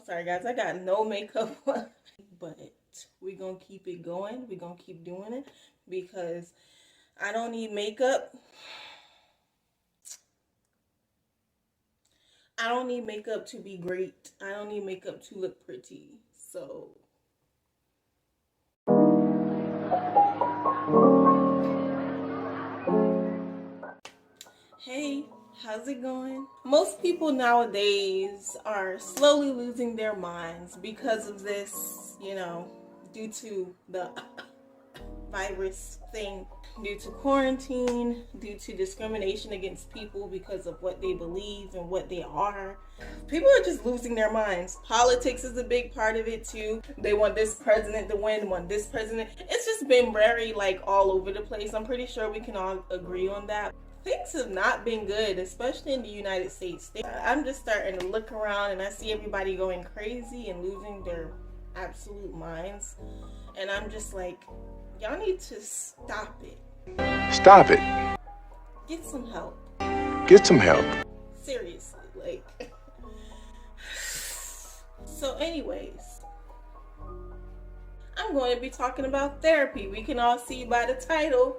Sorry guys, I got no makeup on. But we're gonna keep it going. We're gonna keep doing it because I don't need makeup. I don't need makeup to be great. I don't need makeup to look pretty. So hey, how's it going? Most people nowadays are slowly losing their minds because of this, due to the virus thing, due to quarantine, due to discrimination against people because of what they believe and what they are. People are just losing their minds. Politics is a big part of it too. They want this president to win, want this president. It's just been very all over the place. I'm pretty sure we can all agree on that. Things have not been good, especially in the United States. I'm just starting to look around and I see everybody going crazy and losing their absolute minds. And I'm just like, y'all need to stop it. Stop it. Get some help. Get some help. Seriously, So anyways, I'm going to be talking about therapy. We can all see by the title.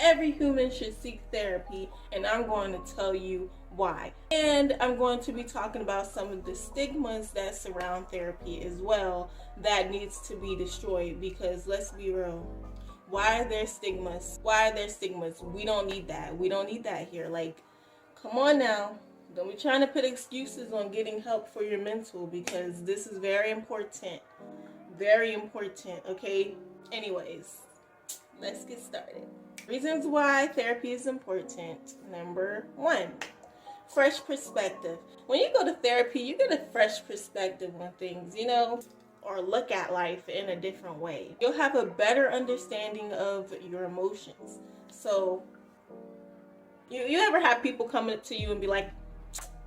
Every human should seek therapy, and I'm going to tell you why. And I'm going to be talking about some of the stigmas that surround therapy as well that needs to be destroyed, because let's be real. Why are there stigmas? Why are there stigmas? We don't need that. We don't need that here. Come on now. Don't be trying to put excuses on getting help for your mental, because this is very important. Very important, okay? Anyways, let's get started. Reasons why therapy is important. Number 1, fresh perspective. When you go to therapy, you get a fresh perspective on things, or look at life in a different way. You'll have a better understanding of your emotions. So, you ever have people come up to you and be like,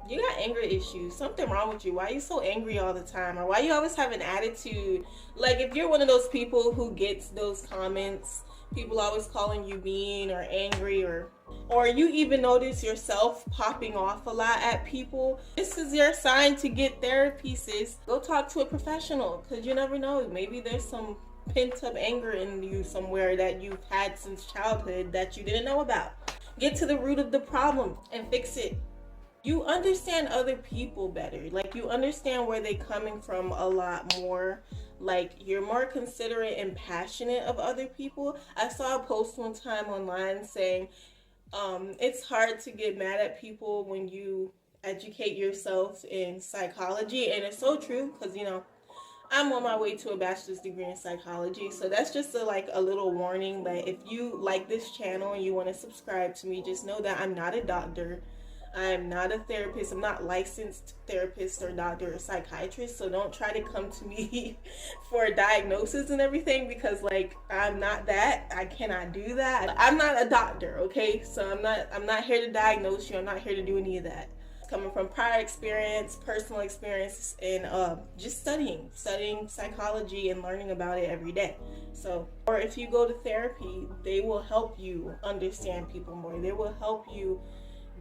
you got anger issues, something wrong with you, why are you so angry all the time, or why you always have an attitude? If you're one of those people who gets those comments, people always calling you mean or angry, or you even notice yourself popping off a lot at people, this is your sign to get therapy, sis. Go talk to a professional, because you never know, maybe there's some pent-up anger in you somewhere that you've had since childhood that you didn't know about. Get to the root of the problem and fix it. You understand other people better. You understand where they're coming from a lot more. You're more considerate and passionate of other people. I saw a post one time online saying, it's hard to get mad at people when you educate yourself in psychology. And it's so true, because, I'm on my way to a bachelor's degree in psychology. So that's just a little warning that if you like this channel and you want to subscribe to me, just know that I'm not a doctor. I'm not a therapist. I'm not licensed therapist or doctor or psychiatrist. So don't try to come to me for a diagnosis and everything, because I'm not that. I cannot do that. I'm not a doctor, okay? So I'm not here to diagnose you. I'm not here to do any of that. Coming from prior experience, personal experience, and just studying psychology and learning about it every day. So, or if you go to therapy, they will help you understand people more. They will help you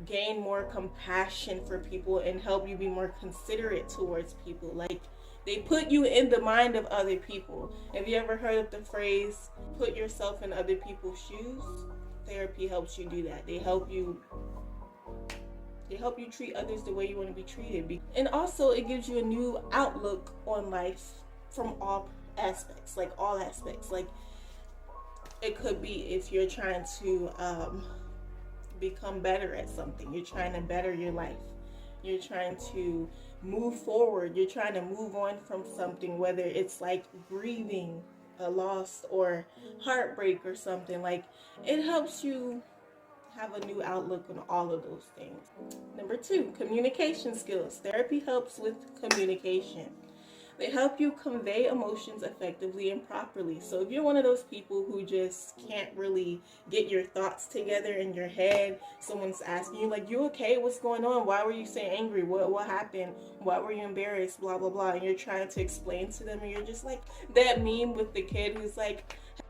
gain more compassion for people and help you be more considerate towards people. They put you in the mind of other people. Have you ever heard of the phrase, put yourself in other people's shoes? Therapy helps you do that. They help you treat others the way you want to be treated. And also it gives you a new outlook on life from all aspects. It could be if you're trying to become better at something, you're trying to better your life, you're trying to move forward, you're trying to move on from something, whether it's grieving a loss or heartbreak or something. It helps you have a new outlook on all of those things. Number 2, communication skills. Therapy helps with communication. They help you convey emotions effectively and properly. So if you're one of those people who just can't really get your thoughts together in your head, someone's asking you, you okay? What's going on? Why were you so angry? What happened? Why were you embarrassed? Blah, blah, blah. And you're trying to explain to them, and you're just that meme with the kid who's have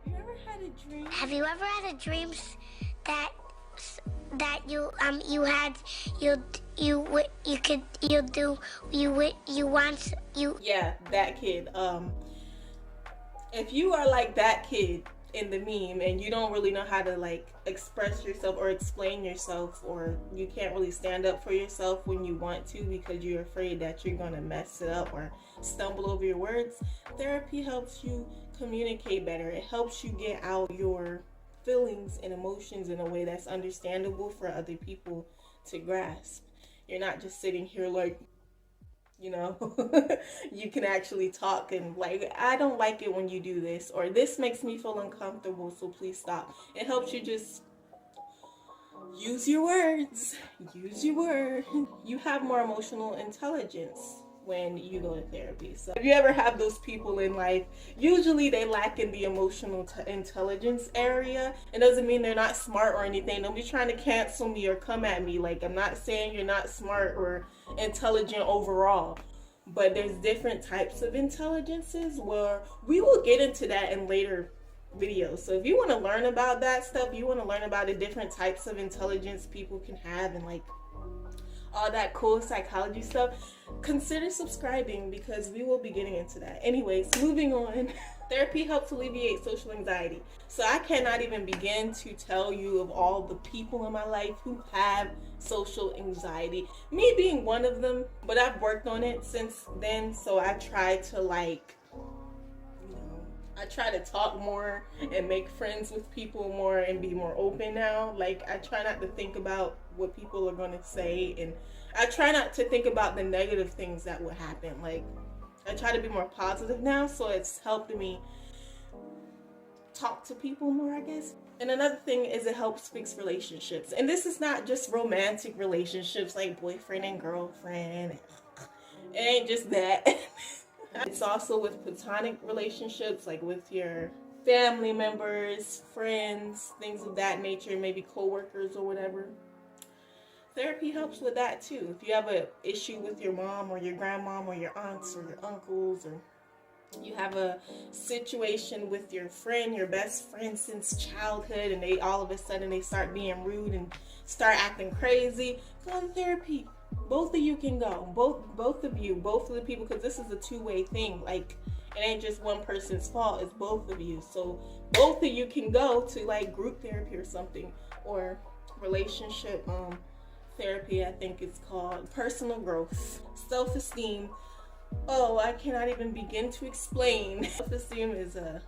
you ever had a dream? Have you ever had a dream that Yeah, that kid. If you are like that kid in the meme and you don't really know how to like express yourself or explain yourself, or you can't really stand up for yourself when you want to because you're afraid that you're gonna mess it up or stumble over your words, therapy helps you communicate better. It helps you get out your feelings and emotions in a way that's understandable for other people to grasp. You're not just sitting here like, you know, you can actually talk and like, I don't like it when you do this, or this makes me feel uncomfortable, so please stop. It helps you just use your words. Use your word. You have more emotional intelligence when you go to therapy. So if you ever have those people in life, usually they lack in the emotional intelligence area. It doesn't mean they're not smart or anything. Don't be trying to cancel me or come at me. Like, I'm not saying you're not smart or intelligent overall, but there's different types of intelligences where we will get into that in later videos. So if you want to learn about that stuff, you want to learn about the different types of intelligence people can have and like all that cool psychology stuff, consider subscribing because we will be getting into that. Anyways, moving on. Therapy helps alleviate social anxiety. So I cannot even begin to tell you of all the people in my life who have social anxiety. Me being one of them, but I've worked on it since then. So I try to like, I try to talk more and make friends with people more and be more open now. Like, I try not to think about what people are going to say, and I try not to think about the negative things that would happen. Like, I try to be more positive now, so it's helped me talk to people more, I guess. And another thing is it helps fix relationships. And this is not just romantic relationships like boyfriend and girlfriend. It ain't just that. It's also with platonic relationships, like with your family members, friends, things of that nature, maybe co-workers or whatever. Therapy helps with that too. If you have an issue with your mom or your grandmom or your aunts or your uncles, or you have a situation with your friend, your best friend since childhood, and they all of a sudden they start being rude and start acting crazy, go to therapy. Both of you can go. Both of you, both of the people, because this is a two-way thing. Like, it ain't just one person's fault, it's both of you. So both of you can go to like group therapy or something, or relationship therapy, I think it's called. Personal growth, self-esteem. Oh, I cannot even begin to explain. Self-esteem is a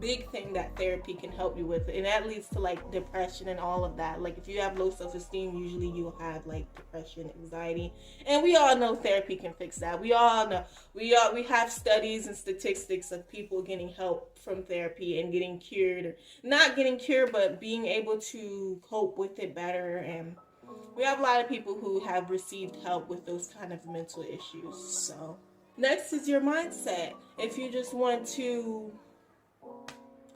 big thing that therapy can help you with, and that leads to like depression and all of that. Like, if you have low self-esteem, usually you'll have like depression, anxiety, and we all know therapy can fix that. We all know. We have studies and statistics of people getting help from therapy and getting cured, or not getting cured, but being able to cope with it better. And we have a lot of people who have received help with those kind of mental issues. So next is your mindset. If you just want to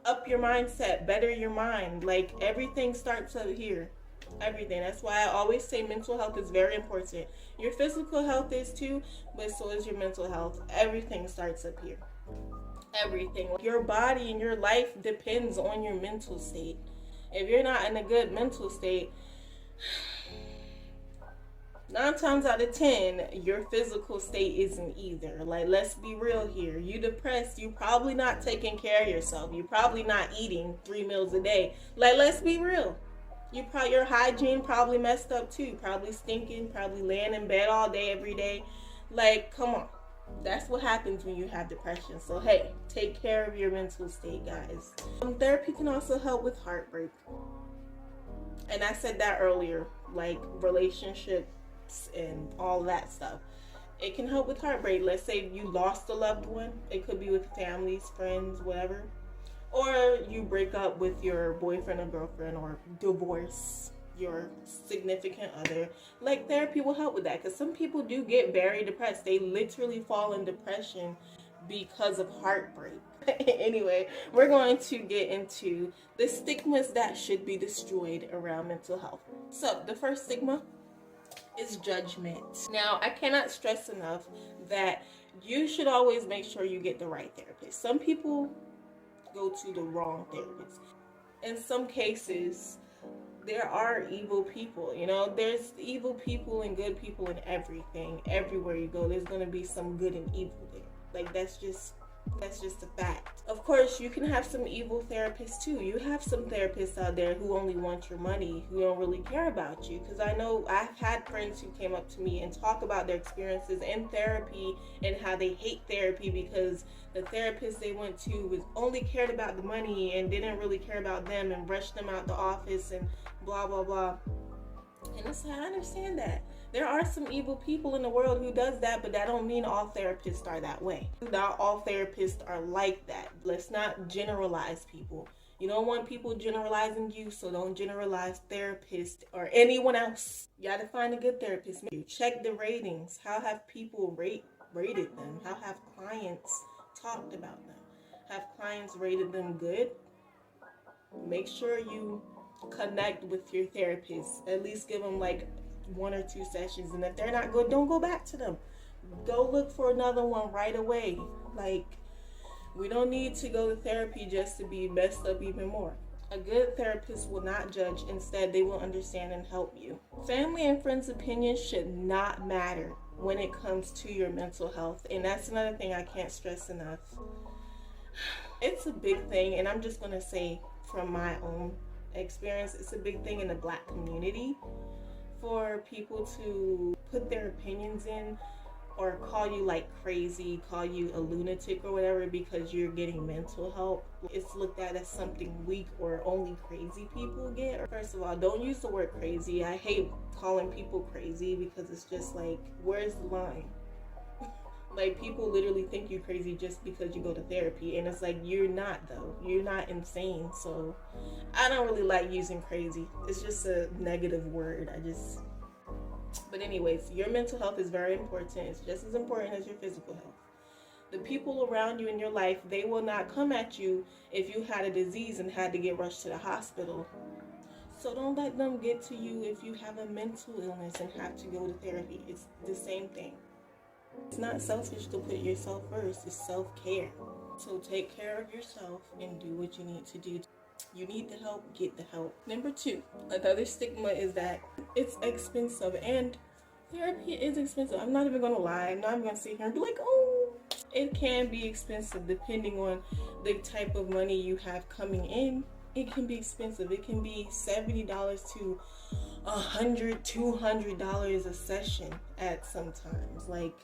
up your mindset, better your mind, like, everything starts up here. Everything. That's why I always say mental health is very important. Your physical health is too, but so is your mental health. Everything starts up here. Everything. Your body and your life depends on your mental state. If you're not in a good mental state, 9 times out of 10, your physical state isn't either. Like, let's be real here. You depressed, you probably not taking care of yourself. You probably not eating 3 meals a day. Like, let's be real. Your hygiene probably messed up too. Probably stinking, probably laying in bed all day, every day. Like, come on. That's what happens when you have depression. So, hey, take care of your mental state, guys. Therapy can also help with heartbreak. And I said that earlier, like relationship and all that stuff. It can help with heartbreak. Let's say you lost a loved one. It could be with families, friends, whatever. Or you break up with your boyfriend or girlfriend, or divorce your significant other. Like, therapy will help with that, because some people do get very depressed. They literally fall in depression because of heartbreak. Anyway, we're going to get into the stigmas that should be destroyed around mental health. So the first stigma is judgment. Now, I cannot stress enough that you should always make sure you get the right therapist. Some people go to the wrong therapist. In some cases, there are evil people, there's evil people and good people in everything. Everywhere you go, there's going to be some good and evil there. Like, that's just a fact. Of course, you can have some evil therapists too. You have some therapists out there who only want your money, who don't really care about you. Because I know I've had friends who came up to me and talk about their experiences in therapy and how they hate therapy because the therapist they went to was only cared about the money and didn't really care about them and rushed them out the office and blah blah blah. And it's like, I understand that. There are some evil people in the world who does that, but that don't mean all therapists are that way. Not all therapists are like that. Let's not generalize people. You don't want people generalizing you, so don't generalize therapists or anyone else. You gotta find a good therapist. Check the ratings. How have people rated them? How have clients talked about them? Have clients rated them good? Make sure you connect with your therapist. At least give them like 1 or 2 sessions, and if they're not good, don't go back to them. Go look for another one right away. Like, we don't need to go to therapy just to be messed up even more. A good therapist will not judge. Instead, they will understand and help you. Family and friends' opinions should not matter when it comes to your mental health, and that's another thing I can't stress enough. It's a big thing, and I'm just going to say from my own experience, it's a big thing in the Black community for people to put their opinions in or call you like crazy, call you a lunatic or whatever because you're getting mental help. It's looked at as something weak or only crazy people get. First of all, don't use the word crazy. I hate calling people crazy because it's just like, where's the line? Like, people literally think you're crazy just because you go to therapy, and it's like, you're not though. You're not insane. So I don't really like using crazy. It's just a negative word. But anyways, your mental health is very important. It's just as important as your physical health. The people around you in your life, they will not come at you if you had a disease and had to get rushed to the hospital. So don't let them get to you if you have a mental illness and have to go to therapy. It's the same thing. It's not selfish to put yourself first. It's self-care. So take care of yourself and do what you need to do. You need the help, get the help. Number 2, another stigma is that it's expensive, and therapy is expensive. I'm not even going to lie. I'm not even going to sit here and be like, oh, it can be expensive depending on the type of money you have coming in. It can be expensive. It can be $70 to $100, $200 a session at sometimes. Like,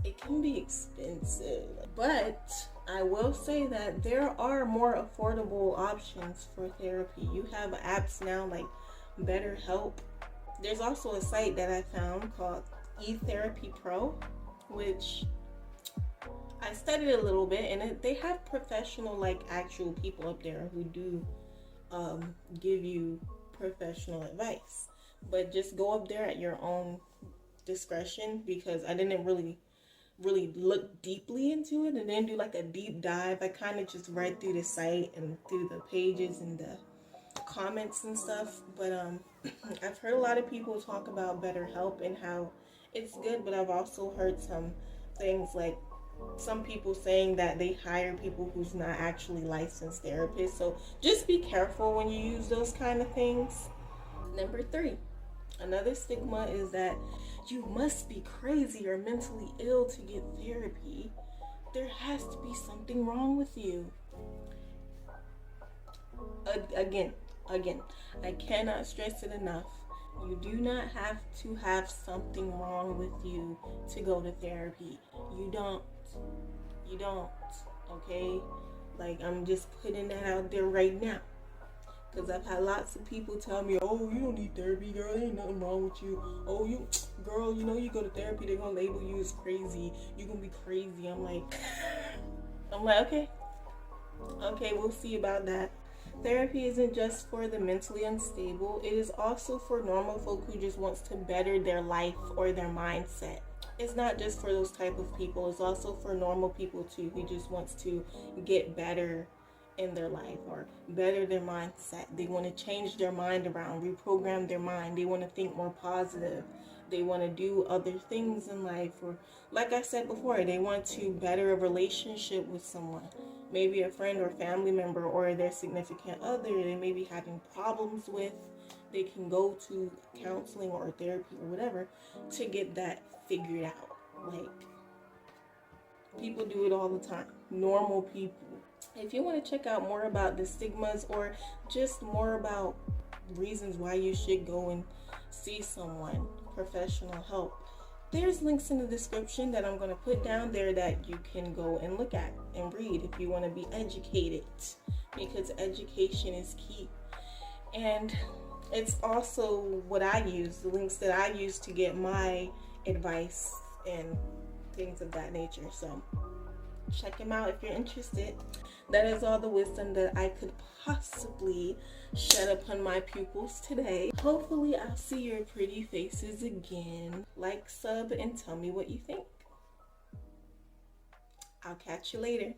it can be expensive. But I will say that there are more affordable options for therapy. You have apps now like BetterHelp. There's also a site that I found called eTherapy Pro, which I studied a little bit, and they have professional, like actual people up there who do give you professional advice. But just go up there at your own discretion, because I didn't really look deeply into it and then do like a deep dive. I kind of just read through the site and through the pages and the comments and stuff. But I've heard a lot of people talk about BetterHelp and how it's good, but I've also heard some things like some people saying that they hire people who's not actually licensed therapists. So just be careful when you use those kind of things. Number 3, another stigma is that you must be crazy or mentally ill to get therapy. There has to be something wrong with you. Again, I cannot stress it enough. You do not have to have something wrong with you to go to therapy. You don't, okay? Like, I'm just putting that out there right now. Because I've had lots of people tell me, oh, you don't need therapy, girl, there ain't nothing wrong with you. Oh, girl, you go to therapy, they're going to label you as crazy. You're going to be crazy. I'm like, okay, we'll see about that. Therapy isn't just for the mentally unstable. It is also for normal folk who just wants to better their life or their mindset. It's not just for those type of people. It's also for normal people too, who just wants to get better in their life or better their mindset. They want to change their mind around, reprogram their mind. They want to think more positive. They want to do other things in life, or like I said before, they want to better a relationship with someone. maybe a friend or family member or their significant other they may be having problems with, they can go to counseling or therapy or whatever to get that figured out. Like, people do it all the time. Normal people. If you want to check out more about the stigmas or just more about reasons why you should go and see someone, professional help, there's links in the description that I'm going to put down there that you can go and look at and read if you want to be educated, because education is key. And it's also what I use, the links that I use to get my advice and things of that nature. So check them out if you're interested. That is all the wisdom that I could possibly shed upon my pupils today. Hopefully I'll see your pretty faces again. Like, sub, and tell me what you think. I'll catch you later.